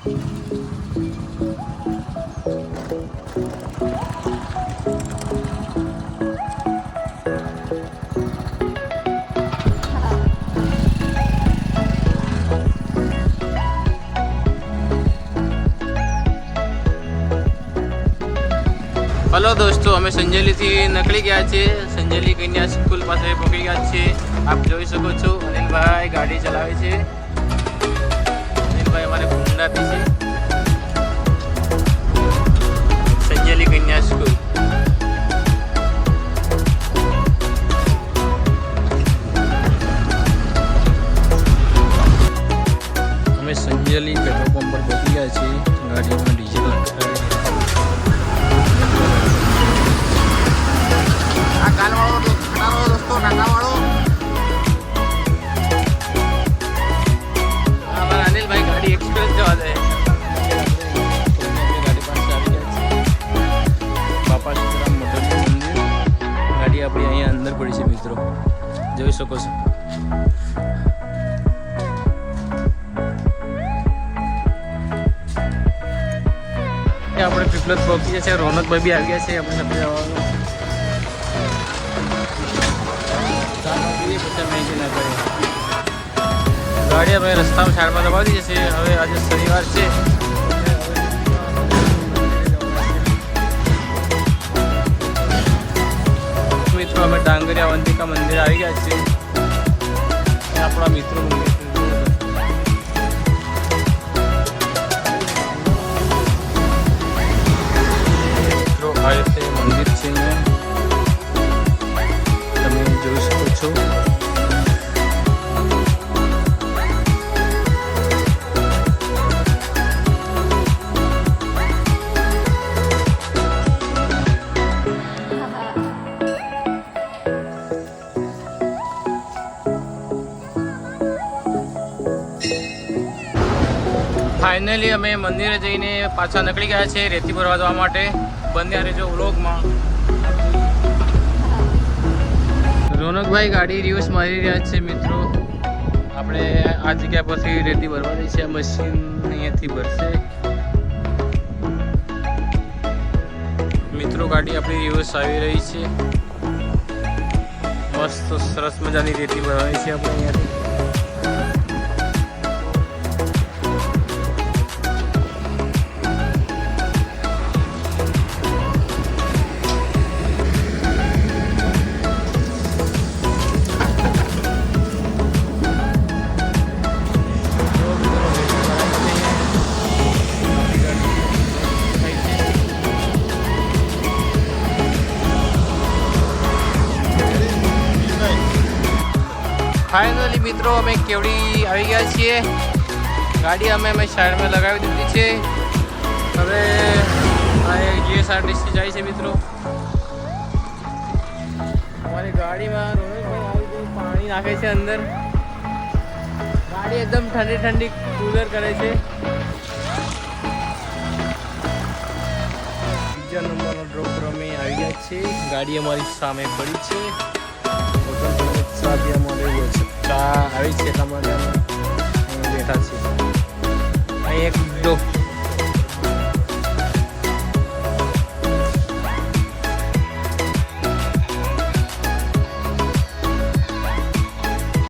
Hello दोस्तों, અમે સંજેલીથી નીકળી ગયા છીએ। સંજેલી કન્યા સ્કૂલ પાસે પહોંચી ગયા છીએ। આપ જોઈ શકો છો અનિલભાઈ ગાડી ચલાવે છે। અનિલભાઈ અમારે ભૂંડાથી છે। સંજેલી કન્યા સ્કૂલ અમે સંજેલી પેટ્રોલ પંપ પર પહોંચી ગયા છીએ। ગાડીમાં ડીઝલ નખાય। दोस्तों ढाकावाड़ो हमारा अनिल भाई गाड़ी एक्सप्रेस जवा दे गाड़ी पास આવી ગયા છે। બાપા સીતારામ મોટરનું મંદિર ગાડી આપણી અહીંયા અંદર પડી છે મિત્રો, જોઈ શકો છો। આપણે પીપલત પહોંચી ગયા છે। રોનકભાઈ બી આવી ગયા છે આપણે સાથે જવાનું। गाड़ी हमें रस्ता में साइड में दबा दी। जैसे हमें आज शनिवार से मित्रों हमें डांगरिया वंतिका मंदिर आ गया है। अपना मित्रों मित्रों आए थे मंदिर से તમે જોઈ શકો છો। ફાઇનલી અમે મંદિરે જઈને પાછા નીકળી ગયા છે રેતી ભરવા જવા માટે। બન્યા રહેજો વ્લોગમાં। રોનકભાઈ ગાડી રિવર્સ મારી રહ્યા છે મિત્રો। આપણે આ જગ્યા પરથી રેતી ભરવાની છે। મશીન અહીંયાથી ભરશે મિત્રો। ગાડી આપણી રિવર્સ આવી રહી છે। મસ્ત સરસ મજાની રેતી ભરવાની છે આપણે અહીંયાથી। फाइनली मित्रों अमे केवड़ी आई गया छे। गाड़ी अमे साइड में लगावी दीधी छे। हवे जीएसआरटीसी जाए छे मित्रों। हमारी गाड़ी में पानी नाखे छे अंदर। गाड़ी एकदम ठंडी ठंडी कूलर करे छे। बीजा नंबर ड्रॉप पर अमे आई गया छे। गाड़ी हमारी सामे पड़ी छे। આવી છે તમારે બેઠા છે।